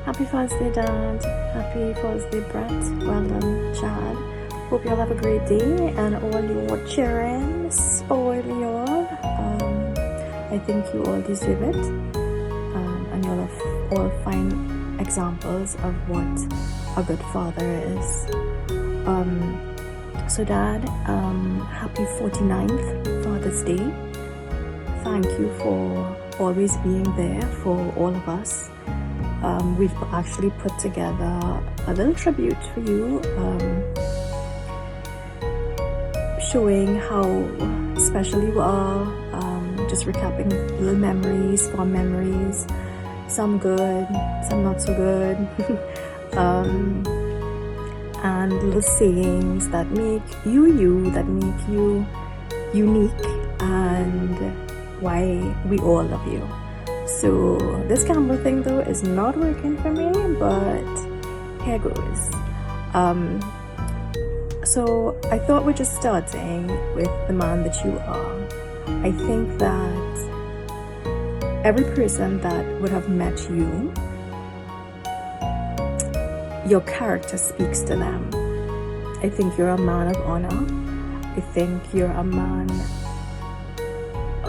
Happy Father's Day, Dad. Happy Father's Day, Brett. Well done, Chad. Hope you all have a great day, and all your children spoil you all. I think you all deserve it, and you'll have all fine examples of what a good father is. So Dad, happy 49th Father's Day. Thank you for always being there for all of us. We've actually put together a little tribute for you, showing how special you are, just recapping little memories, fond memories, some good, some not so good, and little sayings that make you you, that make you unique, and why we all love you. So this camera thing though is not working for me, but here goes. So I thought we're just starting with the man that you are. I think that every person that would have met you, your character speaks to them. I think you're a man of honor. I think you're a man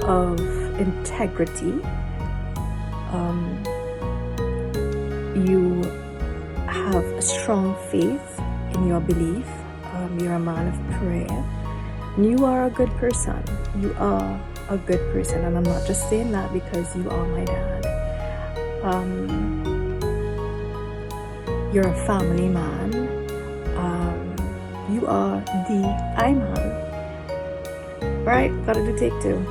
of integrity. You have a strong faith in your belief. You're a man of prayer. And you are a good person. You are a good person. And I'm not just saying that because you are my dad. You're a family man. You are the I man. Right? Gotta do take two.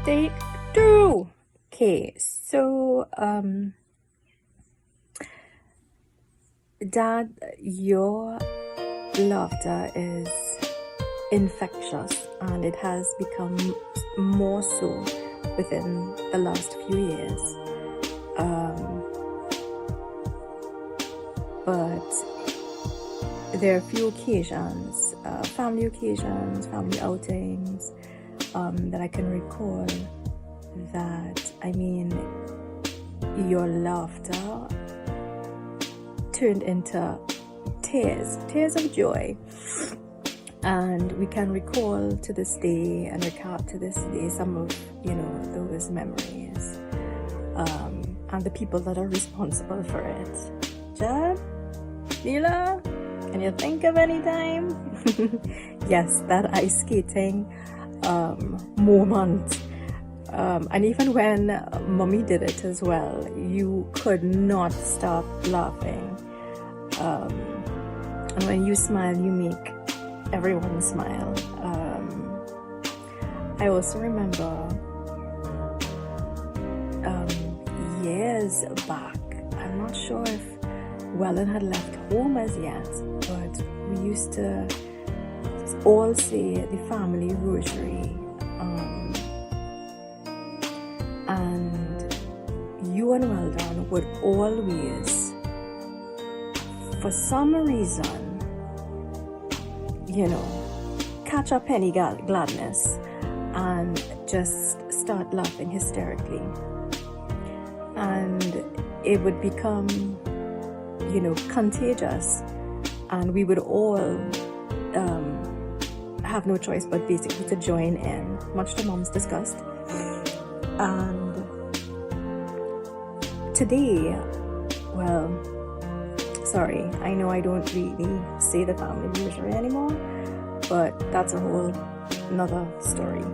Take two. Okay, so Dad, your laughter is infectious, and it has become more so within the last few years. But there are a few occasions, family outings, that I can recall that, I mean, your laughter turned into tears of joy. And we can recall to this day and recap to this day some of, those memories, and the people that are responsible for it. Jad? Neela? Can you think of any time? Yes, that ice skating moment. And even when mommy did it as well, you could not stop laughing. And when you smile, you make everyone smile. I also remember years back, I'm not sure if Wellen had left home as yet, but we used to all say the family rosary, and you and Weldon would always, for some reason, catch up any gladness and just start laughing hysterically, and it would become contagious, and we would all have no choice but basically to join in, much to mom's disgust. And today, well, sorry, I know I don't really say the family rosary anymore, but that's a whole another story.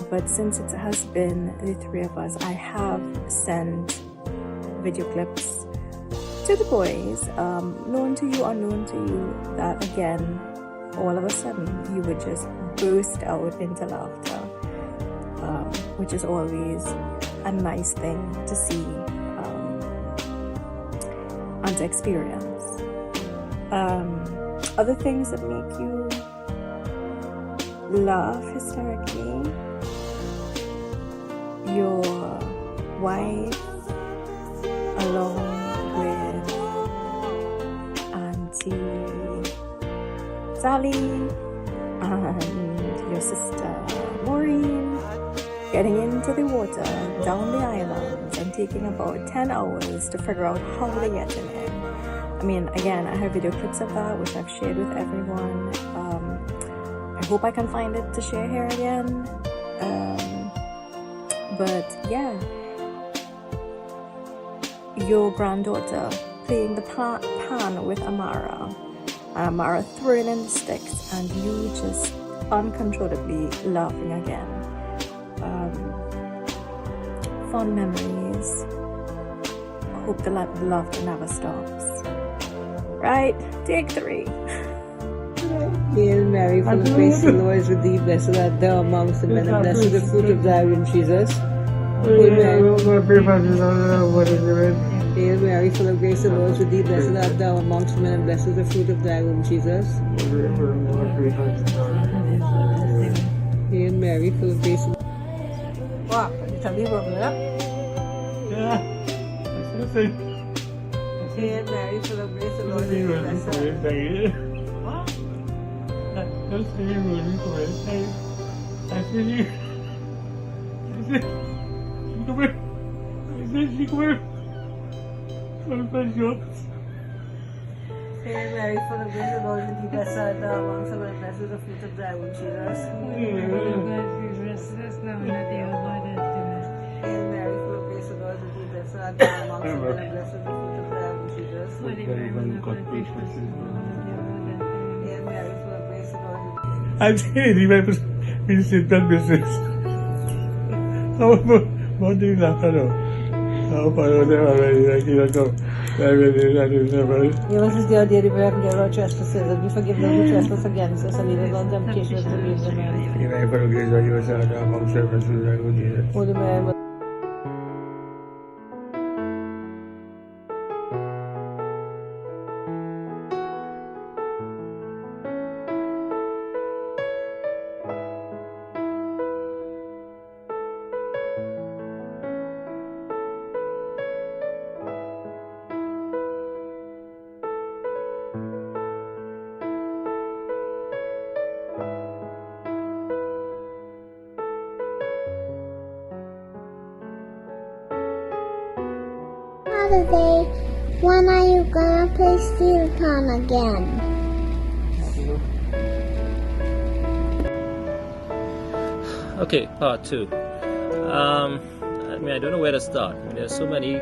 But since it has been the three of us, I have sent video clips to the boys, known to you, unknown to you, that again, all of a sudden you would just burst out into laughter, which is always a nice thing to see and to experience. Other things that make you laugh hysterically, your wife along with Auntie Sally and your sister Maureen getting into the water down the island and taking about 10 hours to figure out how they're getting in. I mean, again, I have video clips of that which I've shared with everyone. I hope I can find it to share here again. But yeah, your granddaughter playing the pan with Amara, Amara throwing in the sticks, and you just uncontrollably laughing again. Fond memories. Hope the laughter never stops. Right? Take 3. Hail Mary, full of grace, the Lord is with thee. Blessed art thou amongst the men, and blessed is the fruit of thy womb, Jesus. Hail Mary, full of grace, the Lord is with thee. Blessed art thou amongst men, and blessed is the fruit of thy womb, Jesus. Hail Mary, full of grace. What? Tell me about that? Yeah. Hail Mary, full of grace, the Lord is with thee. Blessed. Don't say you really for it. I said you. I said, come here. I said, come here. Come here, jokes. Hail Mary, full of grace, the Lord is with thee. Blessed art thou amongst the men, and blessed is the fruit of thy womb, Jesus. Hail Mary, full of grace, the Lord is with thee. Blessed art thou amongst the men, and blessed is the fruit of thy womb, Jesus. Hail Mary, full of grace, the Lord is with thee. I'm saying, he might be simple business. How about doing that? How about that already? Like, you know, Give us this day our daily bread, and forgive our trespasses, and we forgive them who trespass against us, and lead us not into temptation, but deliver us from evil. you may forgive us your sins among servants who are good Jesus. Holy Mary, Saturday, when are you gonna play Steel Town again? Okay, part 2. I mean, I don't know where to start. I mean, there's so many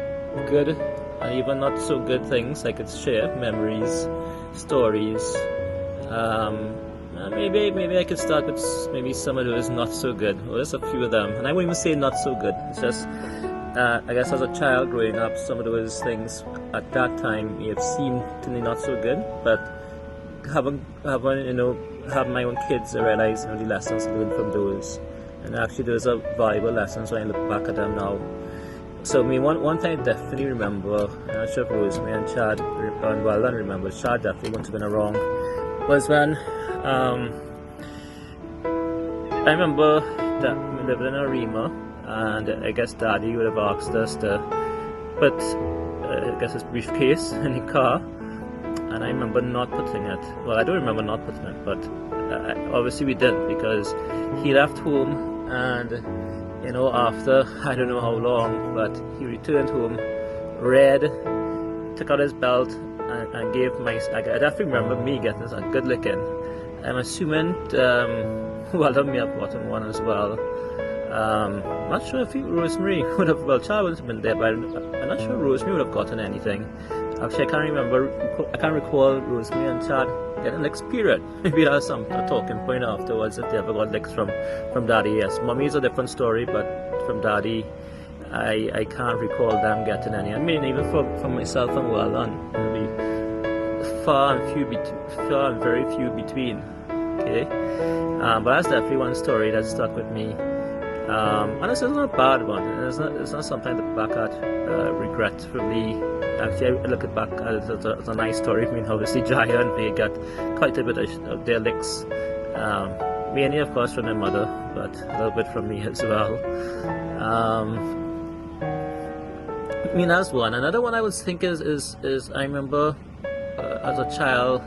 good and even not so good things I could share, memories, stories. Maybe I could start with maybe some of those not so good, or just a few of them. And I won't even say not so good. It's just, I guess as a child growing up, some of those things at that time may have seemed to me not so good, but having my own kids, I realize the lessons learned from those. And actually those are valuable lessons when I look back at them now. So I mean, one thing I definitely remember, I'm not sure if Rosemary and Chad and Weldon remember, Chad definitely wouldn't have been around, was when I remember that we lived in Arima, and I guess Daddy would have asked us to put I guess his briefcase in the car, and I remember not putting it. Well, I don't remember not putting it, but obviously we did, because he left home, and after I don't know how long, but he returned home, read, took out his belt, and gave I definitely remember me getting a good licking. I'm assuming Weldon may have gotten one as well. Not sure if Rosemary would have, well, Chad would have been there, but I'm not sure Rosemary would have gotten anything. Actually, I can't recall Rosemary and Chad getting licks, period. Maybe that's a talking point afterwards if they ever got licks from Daddy. Yes, Mommy is a different story, but from Daddy, I can't recall them getting any. I mean, even for myself and Weldon, it'll be far and very few between. Okay, but that's definitely one story that stuck with me. And it's not a bad one. It's not something to back at regretfully. Actually, I look back at it as a nice story. I mean, obviously, Jaya and me got quite a bit of their licks. Mainly, of course, from their mother, but a little bit from me as well. I mean, that's one. Another one I would think is I remember as a child,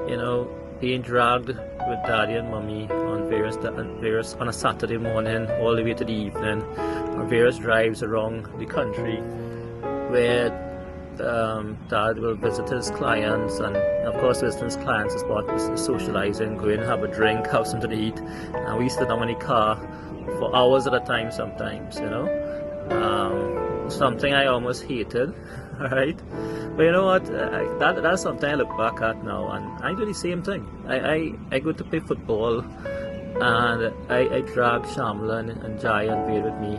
you know, being dragged with daddy and mommy on various on a Saturday morning all the way to the evening, on various drives around the country, where dad will visit his clients, and of course visiting his clients is part of socializing, go in, have a drink, have something to eat, and we sit down in the car for hours at a time sometimes, you know. Something I almost hated, right? But you know what, that's something I look back at now, and I do the same thing. I go to play football, and I drag Shamla and Jai and Vade with me,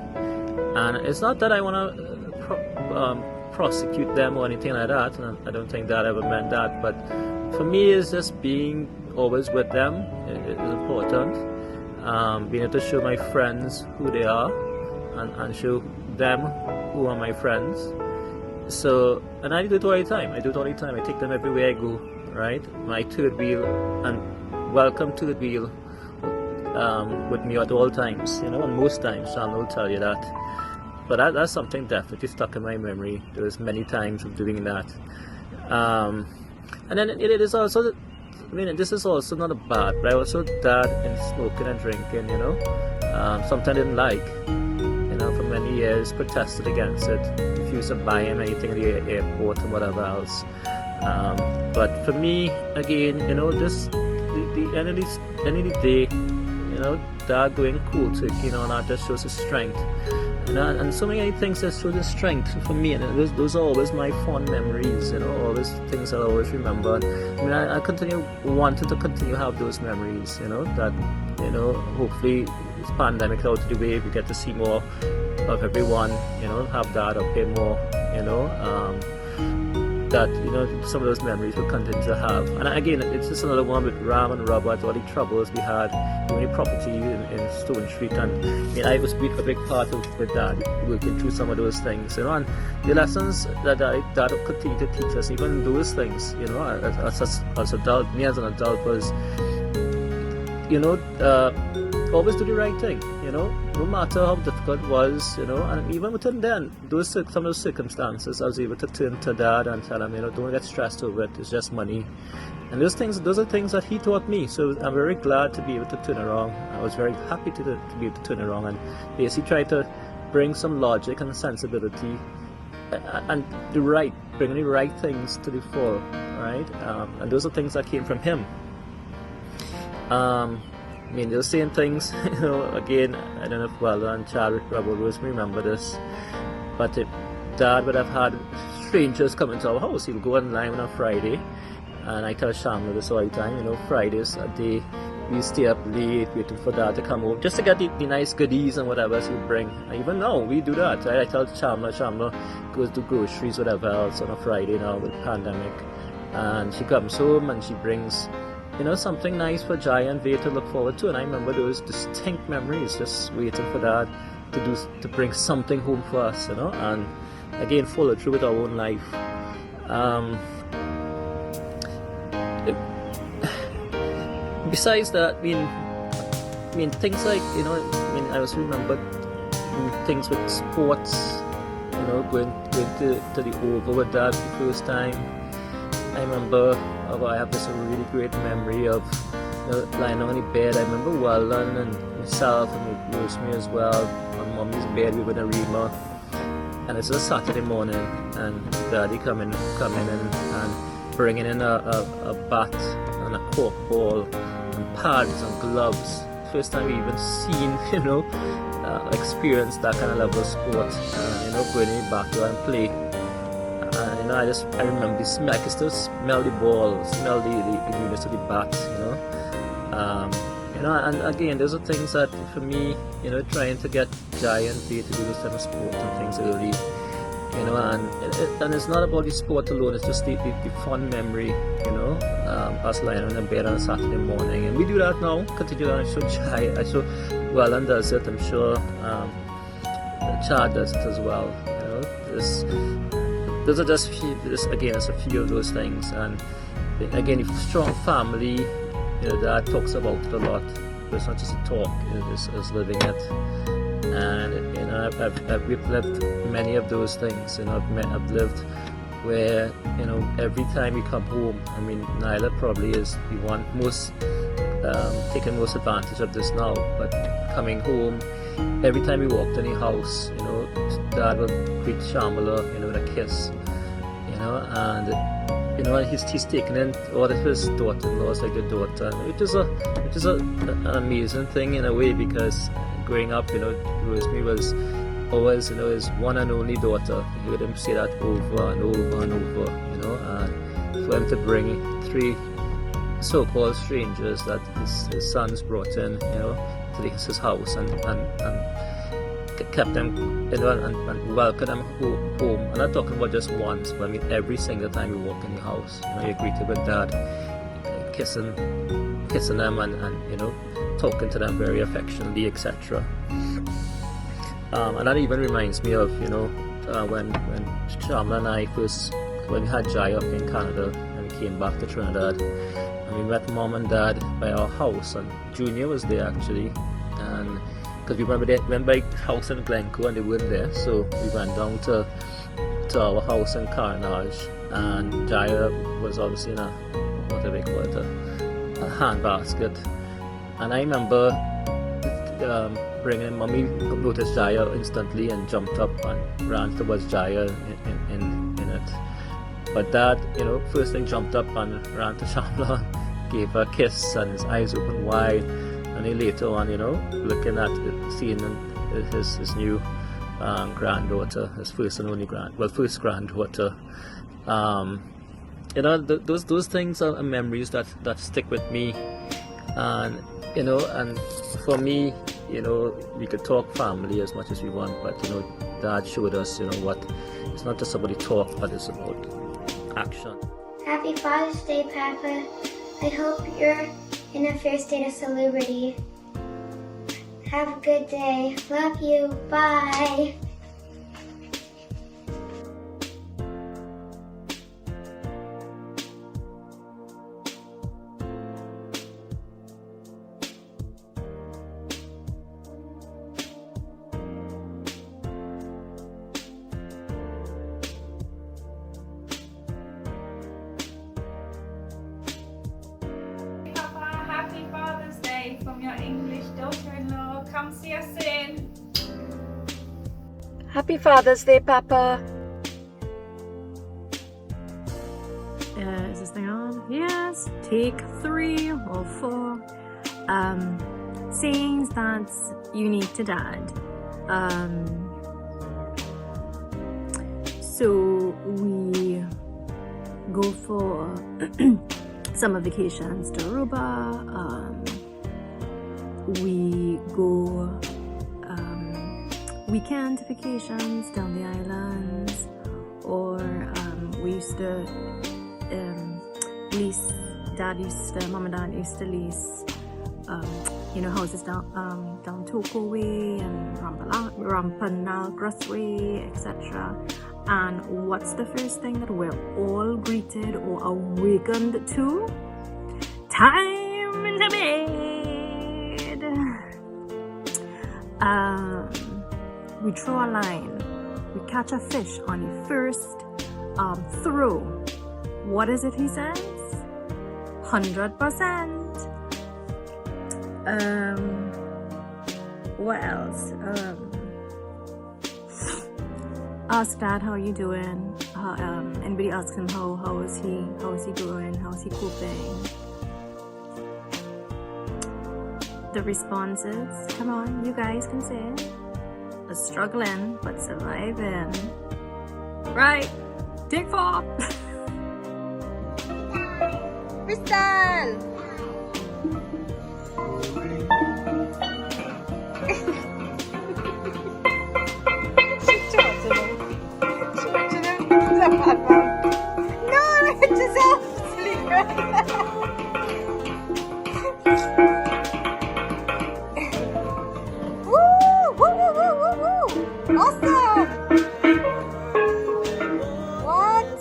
and it's not that I want to prosecute them or anything like that, and I don't think that ever meant that, but for me it's just being always with them is important. Being able to show my friends who they are, and show them who are my friends. So, and I do it all the time. I take them everywhere I go, right? My third wheel, and welcome to the wheel with me at all times, you know, and most times Sean will tell you that. But that's something definitely stuck in my memory. There was many times of doing that. And then it is also, I mean, this is also not a bad, but I also dad in smoking and drinking, you know. Something I didn't like. For many years, protested against it, refused to buy him anything at the airport and whatever else. But for me, again, you know, just the end of the day, you know, dad going cool to, you know, and that just shows his strength. And so many things that show his strength for me, and those are always my fond memories, you know, always things I'll always remember. I mean, I continue wanting to continue have those memories, you know, that, you know, hopefully this pandemic out of the way, we get to see more of everyone, you know, have dad up here more, you know, that, you know, some of those memories we'll continue to have. And again, it's just another one with Ram and Robert, all the troubles we had, the property in Stone Street, and you know, I was a big part of with dad working through some of those things, you know, and the lessons that dad continue to teach us, even those things, you know, as adult, me as an adult was, you know, always do the right thing, you know, no matter how difficult it was, you know, and even within then, some of those circumstances, I was able to turn to dad and tell him, you know, don't get stressed over it, it's just money. And those are things that he taught me, so I'm very glad to be able to turn around. I was very happy to be able to turn around and basically try to bring some logic and sensibility and bring the right things to the fore, right? And those are things that came from him. I mean, they're saying things, you know, again, I don't know if Welder and Chadwick Rebel Rose remember this, but if dad would have had strangers come into our house, he would go online on a Friday, and I tell Shamla this all the time, you know, Fridays, a day, we stay up late waiting for dad to come home, just to get the nice goodies and whatever else he'd bring. And even now, we do that, right? I tell Shamla goes to groceries, whatever else, on a Friday now with the pandemic, and she comes home and she brings, you know, something nice for Jai and Vade to look forward to. And I remember those distinct memories, just waiting for dad to bring something home for us, you know, and again follow through with our own life. Besides that, I mean things like, you know, I mean, I also remember things with sports, you know, going to the Oval with dad for the first time. I remember, I have this really great memory of, you know, lying on the bed. I remember Weldon and myself and Rosemary as well on mommy's bed. We were in a Rima, and it's a Saturday morning, and daddy come in and bringing in a bat and a cork ball and pads and gloves. First time we even seen, you know, experienced that kind of level of sport. You know, going in the backyard and play. You know, I remember the smell. I can still smell the ball, smell the newness of the bat. You know, and again, those are things that for me, you know, trying to get Jai and Vade to do those kind of sport and things early. You know, and it's not about the sport alone. It's just the fun memory. You know, us lying on the bed on a Saturday morning, and we do that now. Continue on. I show Jai. I show Welland does it. I'm sure Chad does it as well. You know, those are just again, it's a few of those things. And again, a strong family, you know, Dad talks about it a lot, but it's not just a talk, it's living it. And you know, we've lived many of those things. You know, I've lived where, you know, every time we come home, I mean, Nyla probably is the one most taking most advantage of this now, but coming home, every time we walked in the house, you know, Dad would greet Shamala, you know, with a kiss, you know, and you know, he's taken in all of his daughter-in-laws like a daughter, which is an amazing thing in a way, because growing up, you know, Rosemary was always, you know, his one and only daughter. You heard him say that over and over and over, you know, and for him to bring 3 so-called strangers that his sons brought in, you know, to his house and kept them, you know, and welcomed them home. I'm not talking about just once, but I mean every single time you walk in the house, you know, you're greeted with Dad, kissing them and you know, talking to them very affectionately, etc. And that even reminds me of, you know, when Shamla and I when we had Jai up in Canada and we came back to Trinidad, and we met Mom and Dad by our house, and Junior was there actually, and because we remember they went by house in Glencoe and they weren't there, so we went down to our house in Carnage, and Jaya was obviously in a, what do they call it, a hand basket. And I remember bringing in, Mommy noticed Jaya instantly and jumped up and ran towards Jaya in it. But Dad, you know, first thing jumped up and ran to Shamla, gave her a kiss, and his eyes opened wide. And he later on, you know, looking at seeing his new granddaughter, his first and only first granddaughter. You know, those things are memories that stick with me. And you know, and for me, you know, we could talk family as much as we want, but you know, Dad showed us, you know, what it's not just about the talk, but it's about action. Happy Father's Day, Papa. I hope you're in a fair state of celebrity. Have a good day. Love you. Bye. From your English daughter-in-law. Come see us soon. Happy Father's Day, Papa. Is this thing on? Yes. Take 3 or 4 sayings that's unique to Dad. So we go for summer vacations to Aruba. We go weekend vacations down the islands, or we used to lease. Mom and Dad used to lease, you know, houses down Toko Way and Rampanal Way, etc. And what's the first thing that we're all greeted or awakened to? Time in the bed. We throw a line, we catch a fish on the first throw. What is it he says? 100%. What else? Ask Dad how you doing. Anybody asks him how is he doing? How is he coping? The responses, come on, you guys can say it. Struggling but surviving. Right, take 4. Crystal. She talks about it. She went to the no, it's just sleep right now. Awesome! What?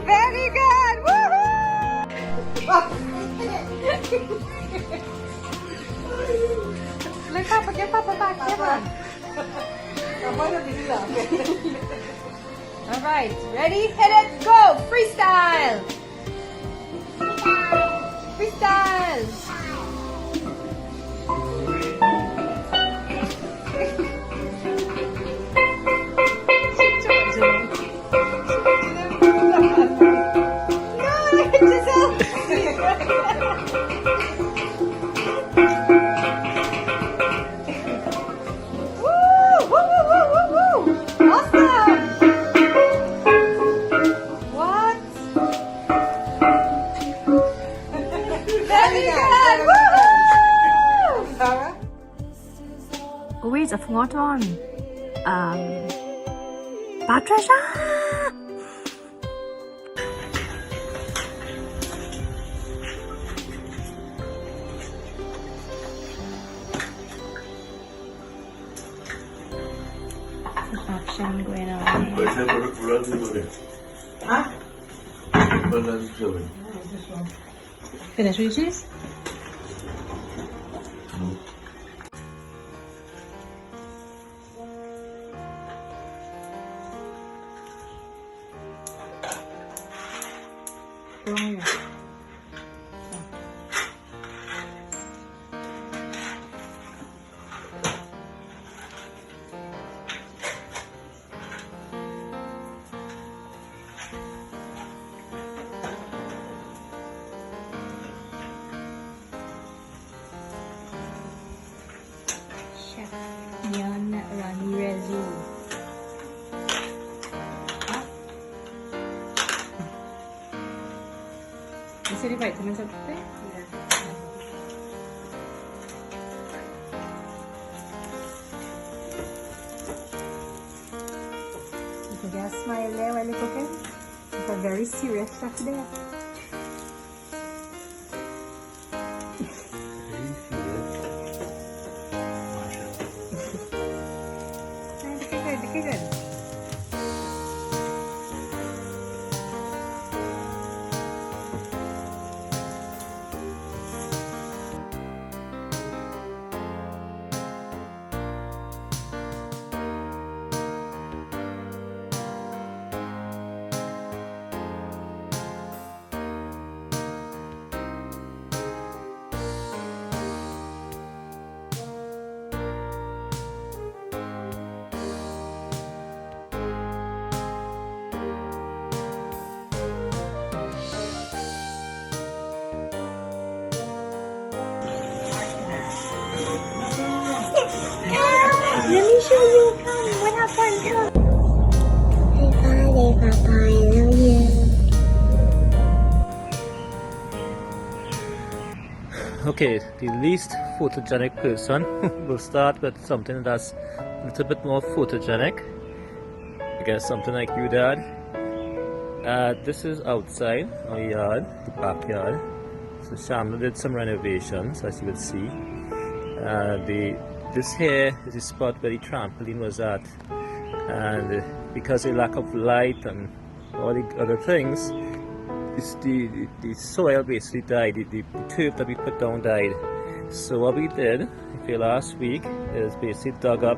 Very good! All right, ready, hit it, go! Freestyle! Freestyle! Oh wait, I forgot one. Patricia! Some action going on here. Finish with cheese? Ramirez. You see the vitamins up there? Yeah. You can get a smile there while you're cooking. It's a very serious chef there. Good. Let me show you. Come, what happened? Come. Say bye, Papa. I love you. Okay, the least photogenic person will start with something that's a little bit more photogenic. I guess something like you, Dad. This is outside our yard, the backyard. So Shamla did some renovations, as you would see. This here is the spot where the trampoline was at, and because of lack of light and all the other things, the soil basically died, the turf that we put down died. So what we did, last week, is basically dug up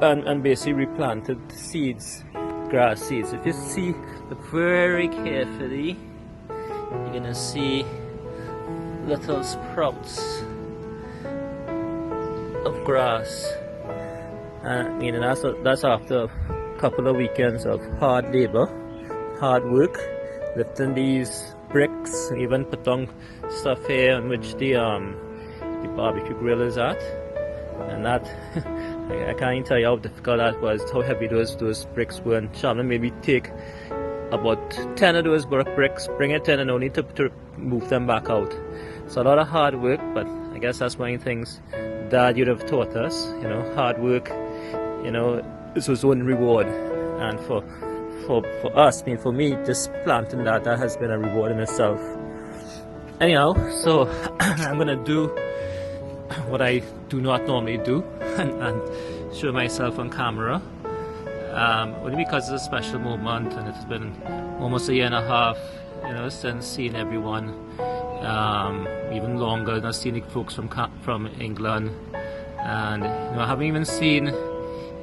and basically replanted seeds, grass seeds. If you see, look very carefully, you're gonna see little sprouts of grass. And that's after a couple of weekends of hard labor, hard work, lifting these bricks, even put on stuff here on which the barbecue grill is at. And that I can't even tell you how difficult that was, how heavy those bricks were. And Shamla made me take about 10 of those bricks, bring it in, and only to move them back out. So a lot of hard work, but I guess that's one of the things Dad you'd have taught us, hard work, is its own reward. And for us, for me, just planting that has been a reward in itself. Anyhow, so I'm gonna do what I do not normally do and show myself on camera, only because it's a special moment, and it's been almost a year and a half, since seeing everyone, even longer than seeing the folks from England, and I haven't even seen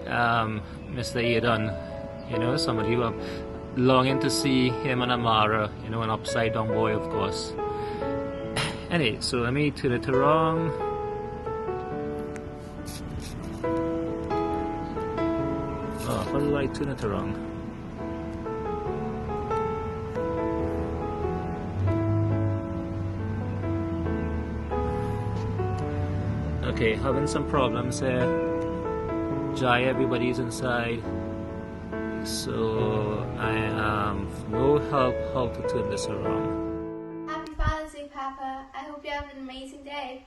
Mr. Aidan, you know, somebody who I'm longing to see him and Amara, you know, an upside down boy, of course. Anyway, so let me turn it around. Oh, how do I turn it around? Okay, having some problems here. Jai, everybody's inside. So I am no help how to turn this around. Happy Father's Day, Papa. I hope you have an amazing day.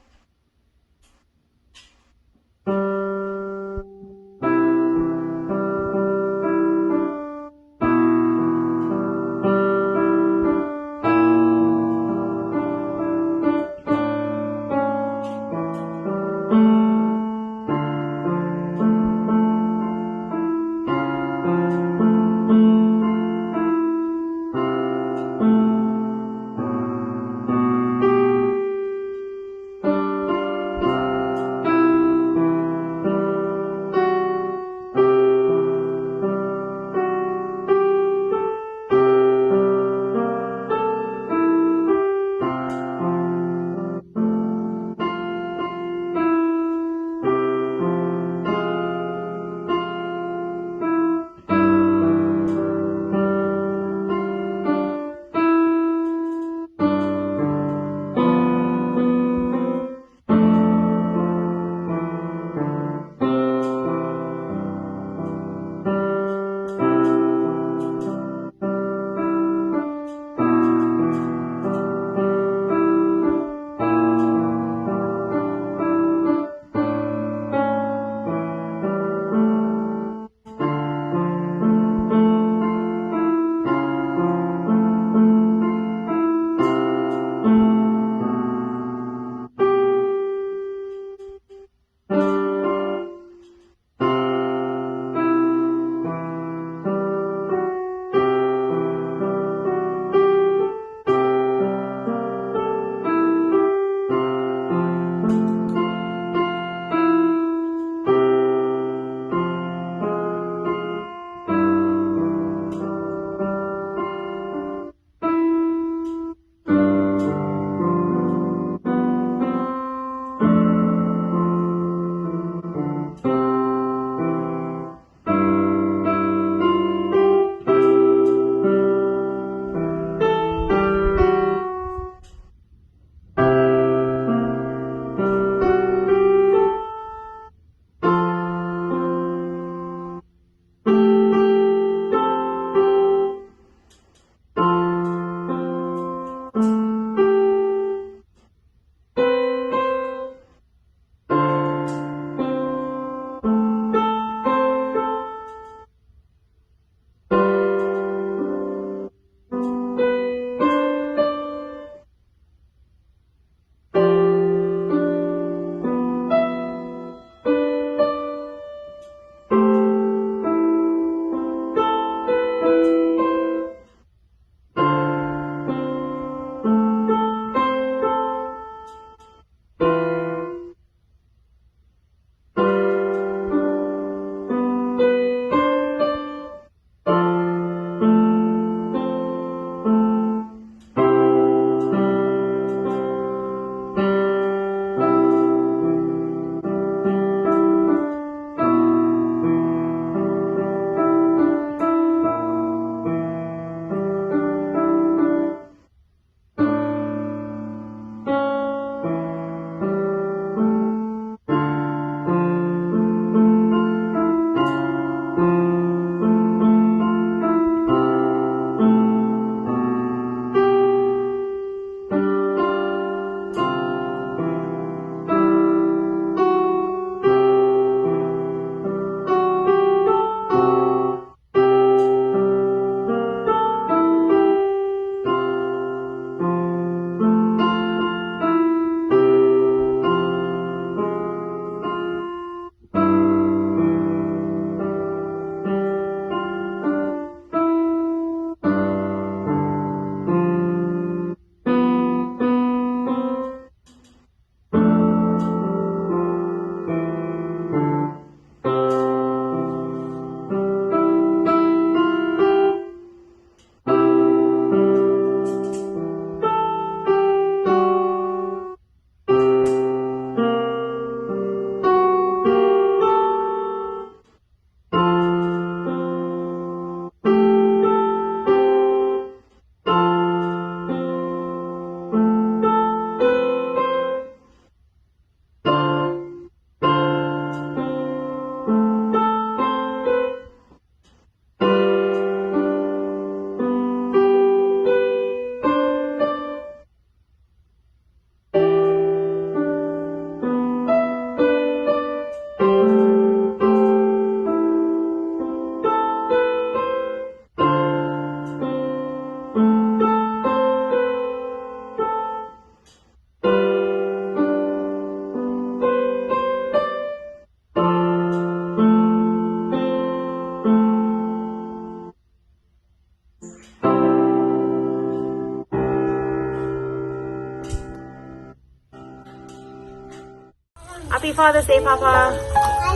Father's Day, Papa.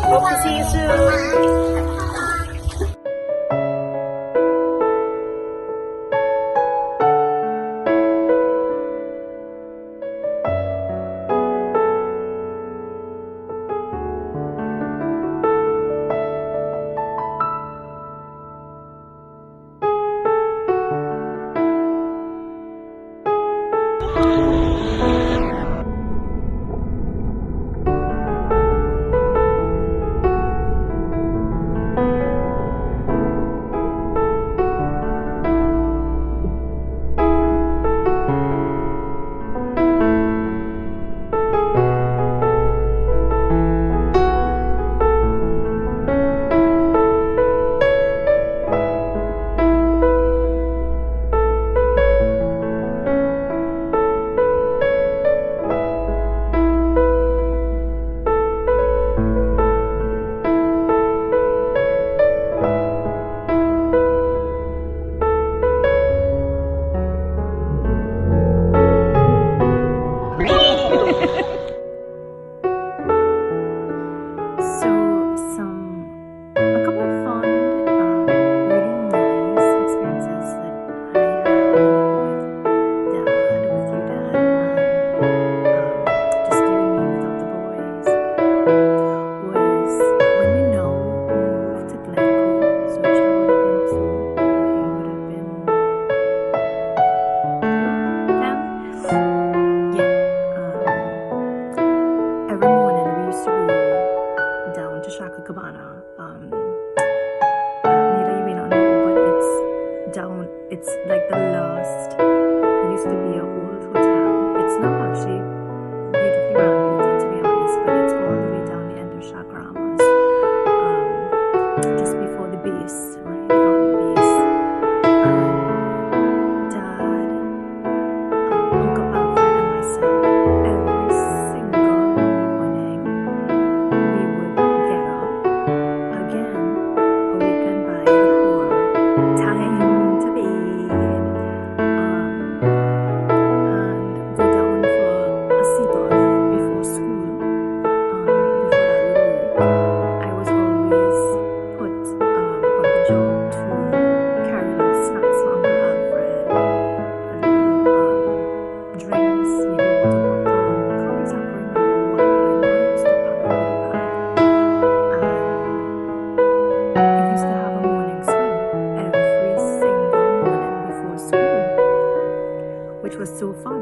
Hope to see you soon. It's like the last. It used to be an old hotel. It's not actually beautifully renovated, to be honest, but it's all the way down the end of Chakramas, just before the base, right? The army base. Dad, Uncle Alfred, and myself, every single morning, we would get up again, awakened by the call, time to bathe, and go down for a sea bath before school. Before that would work, I was always put on the job to carry little snacks for Uncle Alfred, drinks, maybe water bottle. I can't exactly remember what, but I know I used to pack a little bag. And we used to have a morning swim every single morning before school, which was so fun.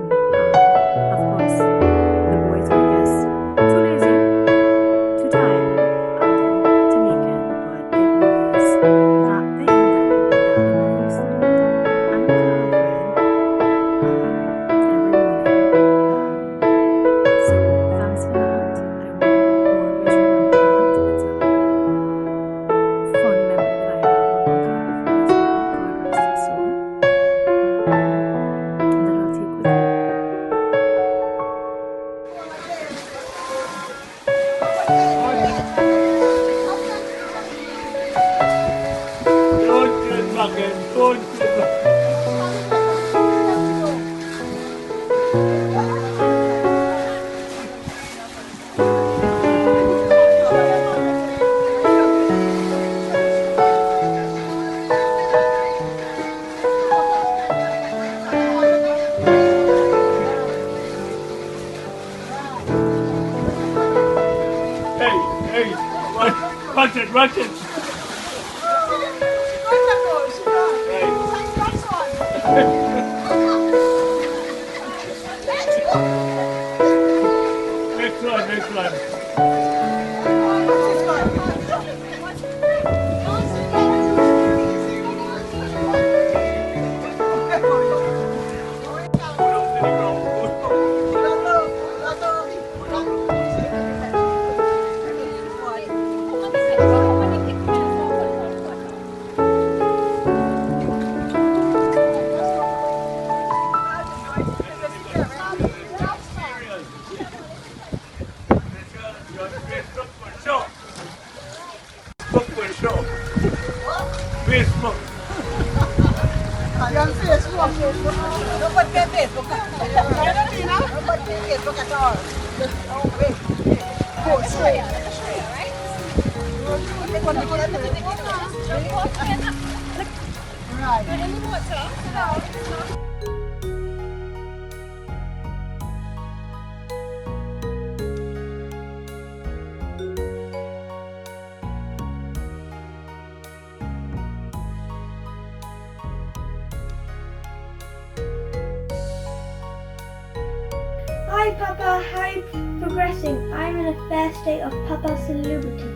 Of course, the boys were, I guess, too lazy, too tired to make it, but it was that thing that Dad and I used to do, and Uncle Alfred, every morning. So thanks for that. I will always remember that. It's a fond memory that I have of Uncle Alfred as well. God rest his soul. That I'll take with me. Don't get back in. Don't get back. Hey, watch it, watch it. Next one, next one. Facebook. Yang Facebook. Dapat ke Facebook? Ada ni nak? Dapat ke Facebook at all? Oh, wait. Hi Papa, how are you progressing? I'm in a fair state of Papa celebrity.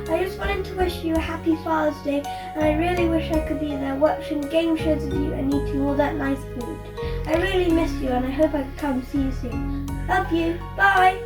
I just wanted to wish you a happy Father's Day, and I really wish I could be there watching game shows with you and eating all that nice food. I really miss you and I hope I can come see you soon. Love you, bye!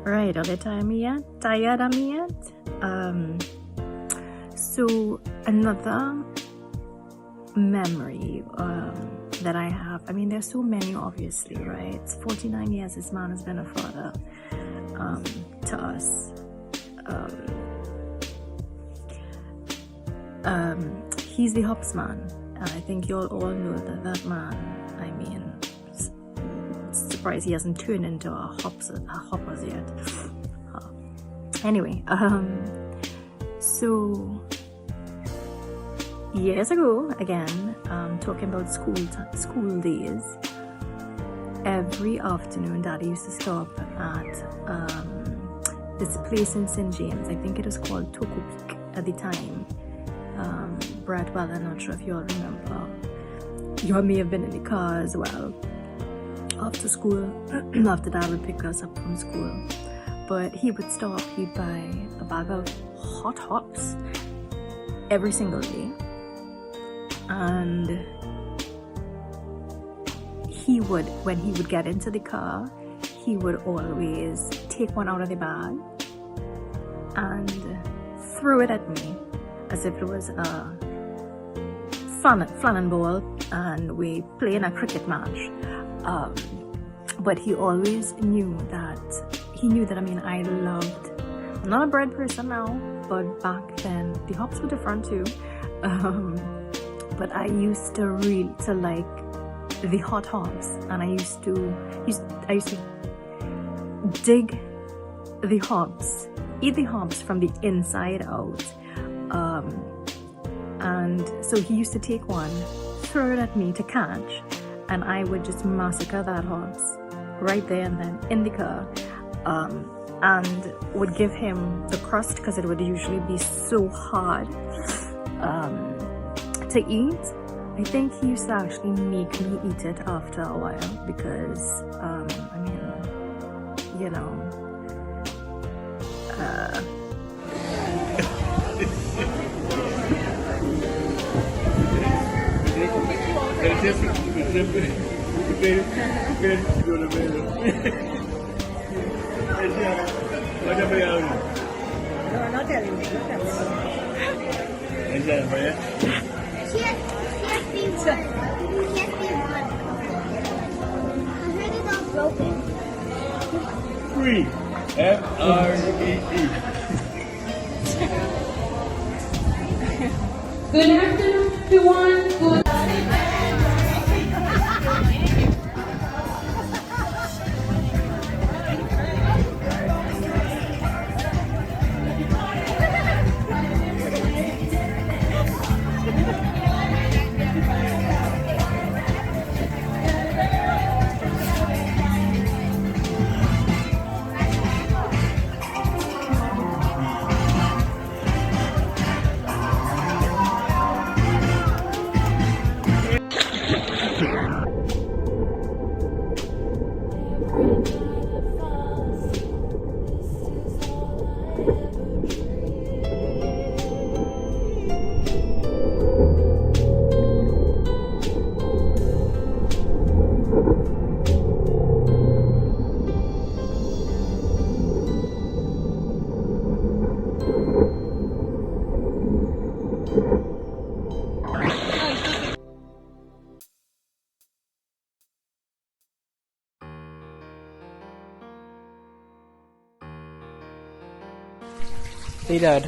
Right, are they tired of me yet? So another memory that I have, I mean there's so many obviously, right? It's 49 years this man has been a father to us. He's the hops man. I think you'll all know that man, I mean, surprised he hasn't turned into a hoppers yet. Anyway, so years ago, again, talking about school days, every afternoon Daddy used to stop at this place in St. James. I think it was called Toko Peak at the time. Brett, well, I'm not sure if you all remember. You may have been in the car as well. After school, after Dad would pick us up from school. But he would stop, he'd buy a bag of hot hops every single day. And he would, when he would get into the car, he would always take one out of the bag and throw it at me as if it was a flan ball and we play in a cricket match. But he always knew that, I mean, I loved, I'm not a bread person now, but back then the hops were different too. But I used to like the hot hops, and I used to dig the hops, eat the hops from the inside out. And so he used to take one, throw it at me to catch, and I would just massacre that hops right there and then in the car, and would give him the crust because it would usually be so hard to eat. I think he used to actually make me eat it after a while because I mean, you know, No, not telling me. Free. F-R-E-E. Good afternoon, everyone. Good. Hey Dad,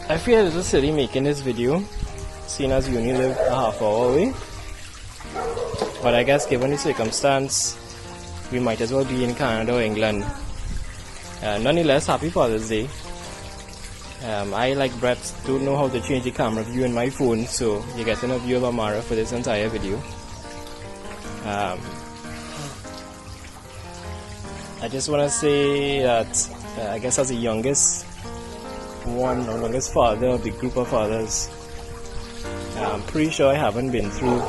I feel a little silly making this video, seeing as we only live a half hour away. But I guess given the circumstance, we might as well be in Canada or England. Nonetheless, happy Father's Day. I, like Brett, don't know how to change the camera view in my phone, so you're getting a view of Amara for this entire video. I just want to say that I guess as the youngest father of the group of fathers, I'm pretty sure I haven't been through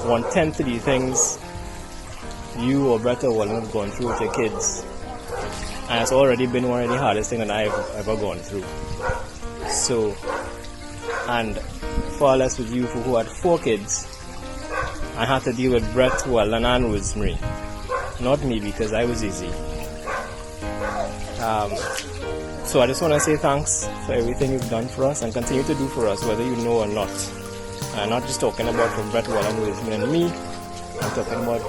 1/10 of the things you or Brett or Wallen have gone through with your kids. And it's already been one of the hardest things that I've ever gone through. So, and far less with you who had 4 kids, I had to deal with Brett, Wallen and Rosemary. Not me, because I was easy. So I just want to say thanks for everything you've done for us and continue to do for us, whether you know or not. I'm not just talking about from Brett, Wallen, Rosemary and me. I'm talking about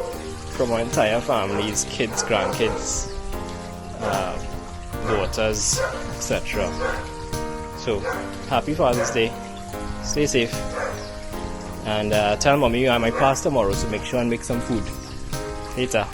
from our entire families, kids, grandkids, daughters, etc. So, happy Father's Day. Stay safe. And tell Mommy I might pass tomorrow, so make sure and make some food. Later.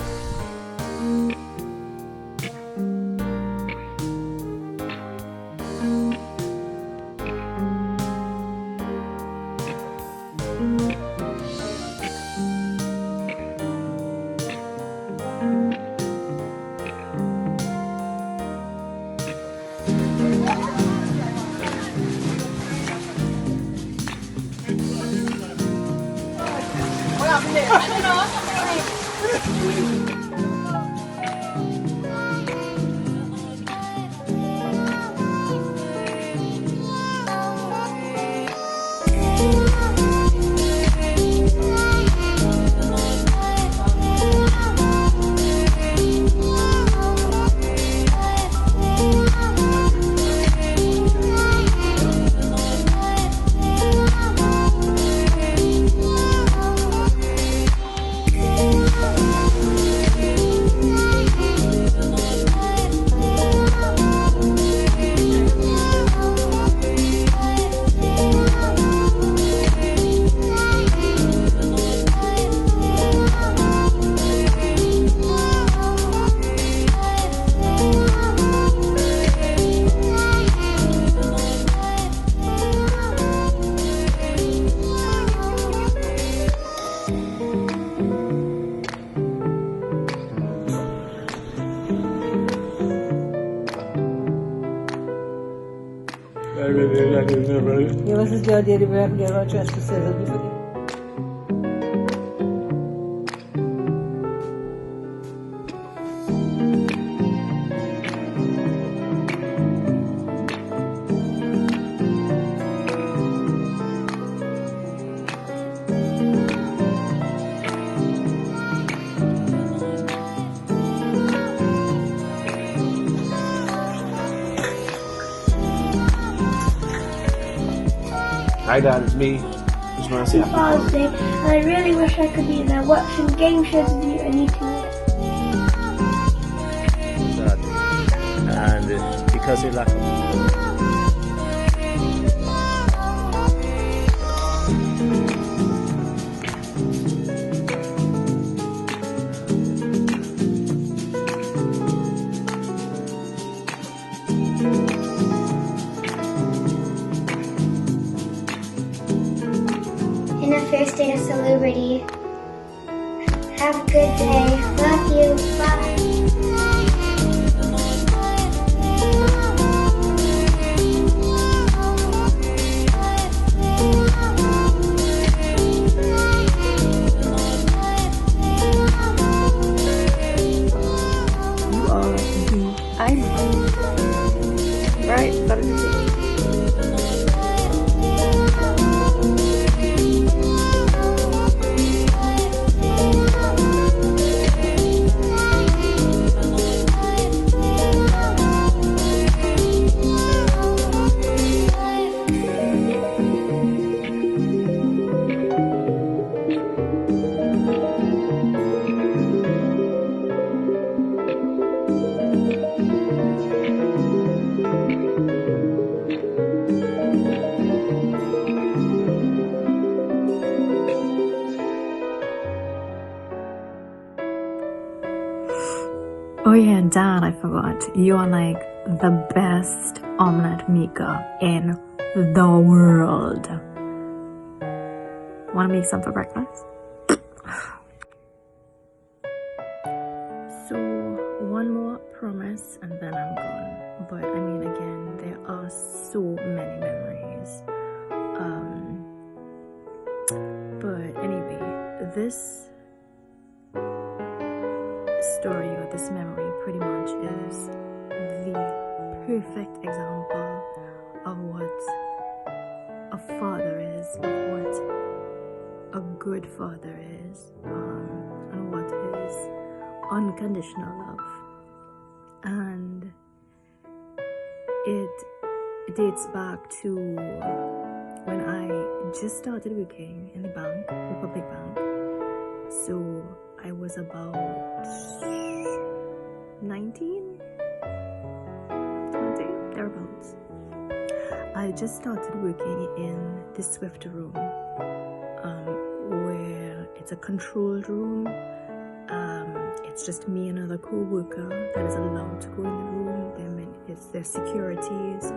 Give us his dirty everywhere and get our trespasses and we forgive. Hi Dad, it's me. Just want to say Happy Father's Day, and I really wish I could be there watching game shows with you and eating it. And because you lack in the first day of celebrity. Have a good day. Love you. Bye. You are me. I'm me. Right? That is it. Oh yeah, and Dad, I forgot. You are like the best omelette maker in the world. Want to make some for breakfast? So, one more promise and then I'm gone. But I mean, again, there are so many memories. But anyway, this story or this memory pretty much is the perfect example of what a father is, of what a good father is, and what is unconditional love. And it dates back to when I just started working in the bank, the public bank. So I was about 19, 20, thereabouts. I just started working in the Swift room, where it's a controlled room. It's just me and another co-worker that is allowed to go in the room. There's securities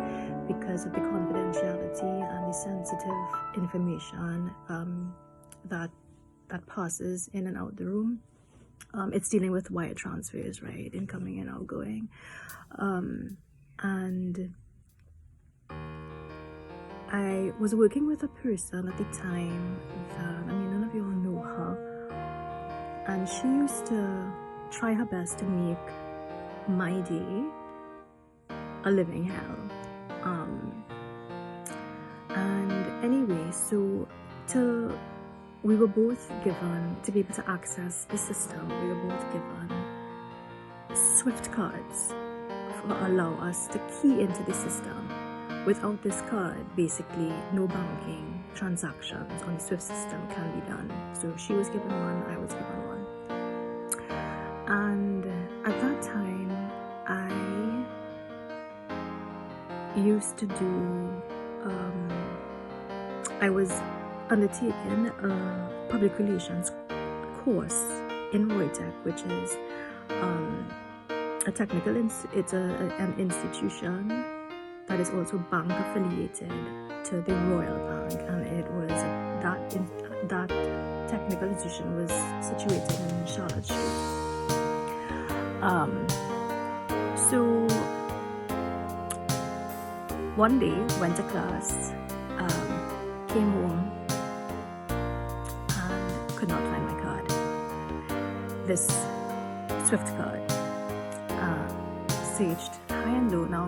because of the confidentiality and the sensitive information that passes in and out the room. It's dealing with wire transfers, right? Incoming and outgoing. And I was working with a person at the time that, I mean, none of you all know her. And she used to try her best to make my day a living hell. And anyway, so we were both given, to be able to access the system, we were both given Swift cards to allow us to key into the system. Without this card, basically, no banking transactions on the Swift system can be done. So she was given one, I was given one. And at that time, I used to do, I was undertaking a public relations course in Roytech, which is a technical, it's an institution that is also bank affiliated to the Royal Bank, and it was that technical institution was situated in Charlotte Street. So one day went to class, came home and could not find my card, this Swift card. Searched high and low. Now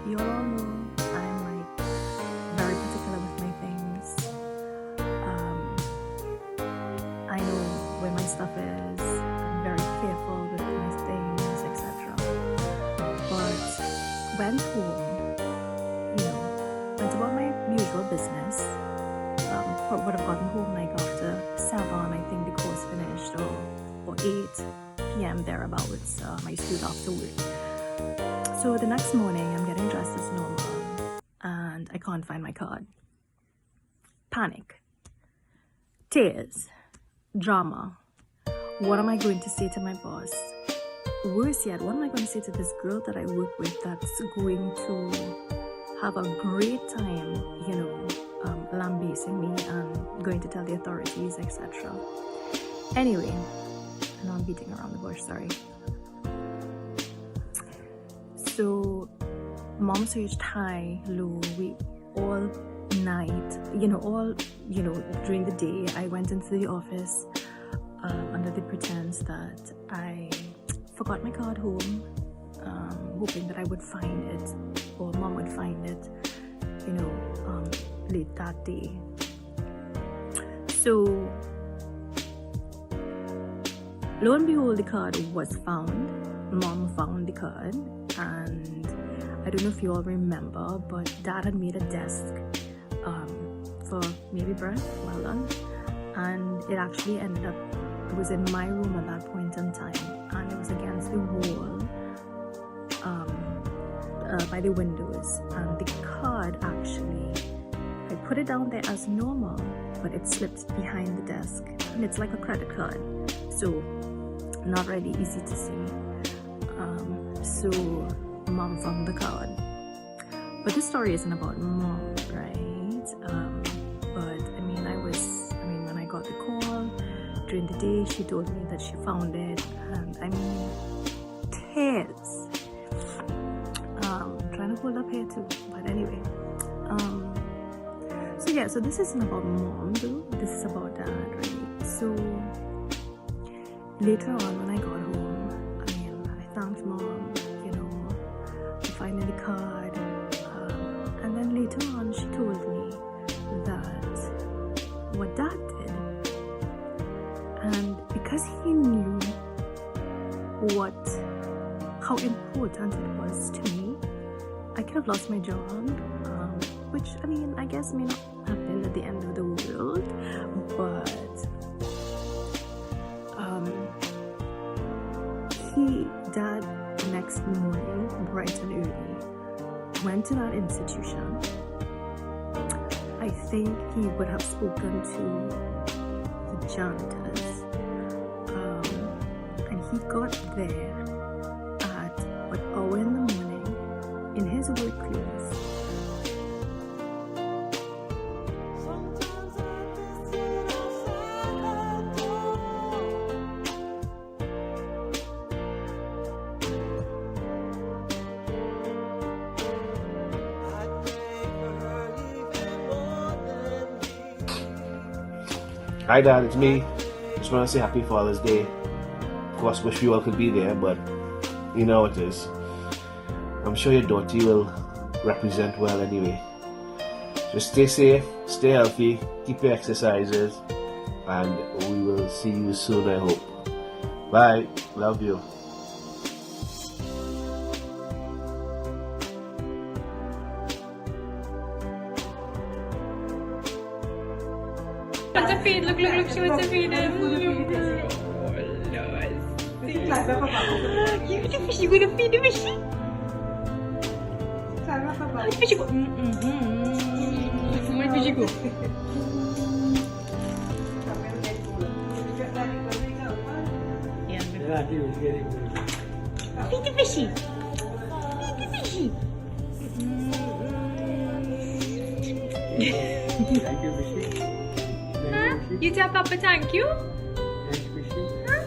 you all know I'm like very particular with my things. I know where my stuff is. I'm very careful with my things, etc. But went home, went about my usual business. Would have gotten home like after 7, I think the course finished, or 8 p.m. thereabouts. I used to do it after work. So the next morning, I'm getting dressed as normal, and I can't find my card. Panic. Tears. Drama. What am I going to say to my boss? Worse yet, what am I going to say to this girl that I work with that's going to have a great time, lambasting me and going to tell the authorities, etc. Anyway, I know I'm beating around the bush, sorry. So mom searched high, low, we all night, during the day. I went into the office under the pretense that I forgot my card home, hoping that I would find it, or mom would find it, late that day. So lo and behold, the card was found. Mom found the card, and I don't know if you all remember, but Dad had made a desk for maybe bread, well done, and it actually ended up, it was in my room at that point in time, and it was against the wall by the windows, and the card actually, I put it down there as normal, but it slipped behind the desk, and it's like a credit card, so not really easy to see. So mom found the card. But this story isn't about mom, right? But I mean, when I got the call during the day, she told me that she found it, and I mean, tears. Trying to hold up here too, but anyway. So this isn't about mom though. This is about dad, right? So later on, when I got home, I thanked mom, for finding the card. And then later on, she told me that what dad did, and because he knew how important it was to me, I could have lost my job, which I guess may not have been at the end of the world, but dad the next morning, bright and early, went to that institution. I think he would have spoken to the janitors, and he got there at what hour in the morning in his work clothes. Hi Dad, it's me. Just want to say happy Father's Day. Of course, wish we all could be there, but you know how it is. I'm sure your daughter will represent well anyway. Just stay safe, stay healthy, keep your exercises, and we will see you soon, I hope. Bye, love you. What's a feed? Look, she wants a feed. Oh, Lord. You the fishy, gonna feed the fishy. The fishy go. My fishy go. Yeah. Feed the fishy. Feed the fishy. Thank you, fishy. Huh? You tell Papa thank you? Huh?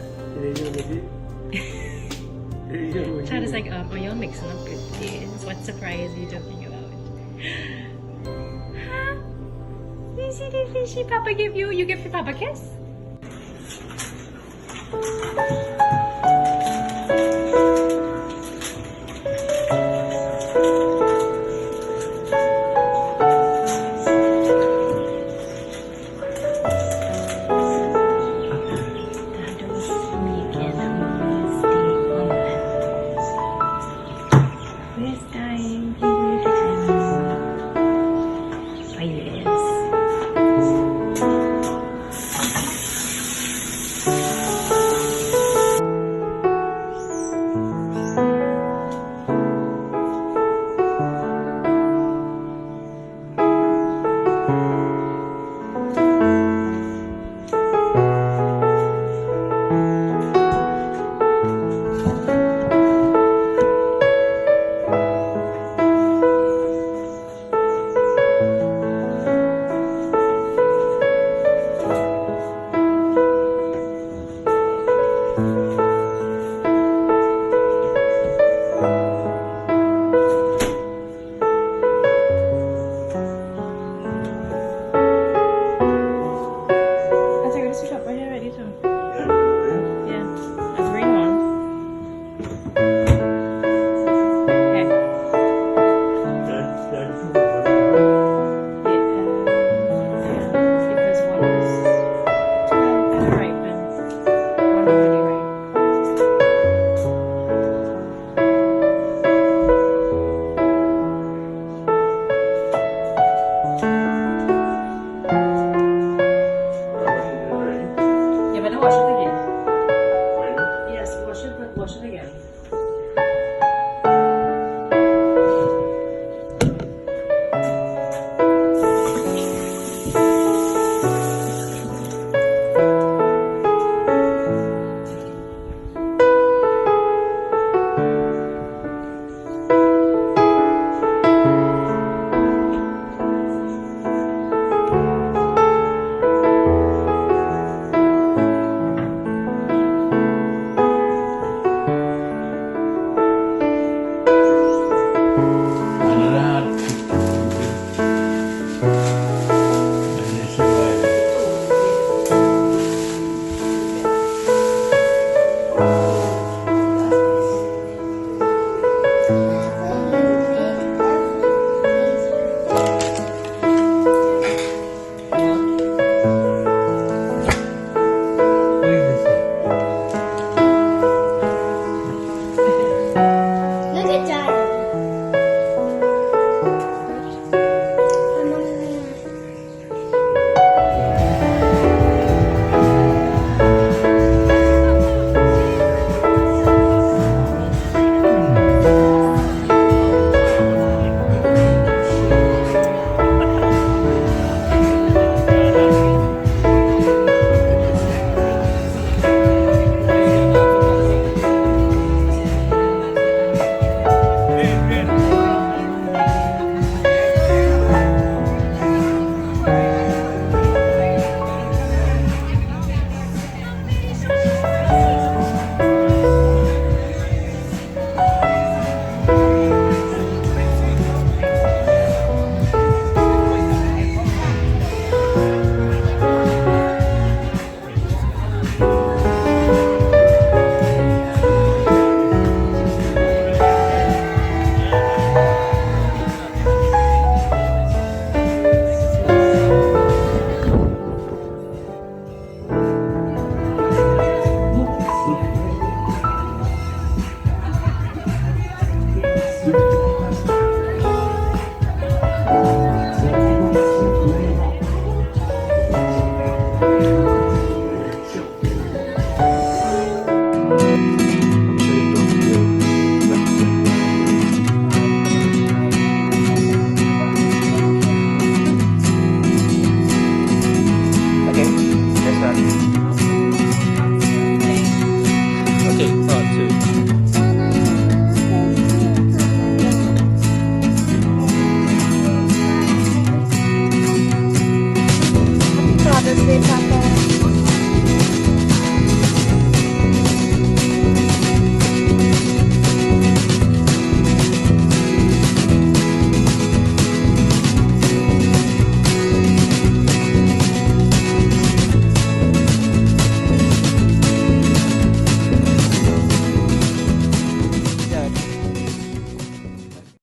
Chad is like, are y'all mixing up birthdays? What surprise are you talking about? Huh? You see the fishy Papa give you? You give Papa a kiss? Ramirez Fathers.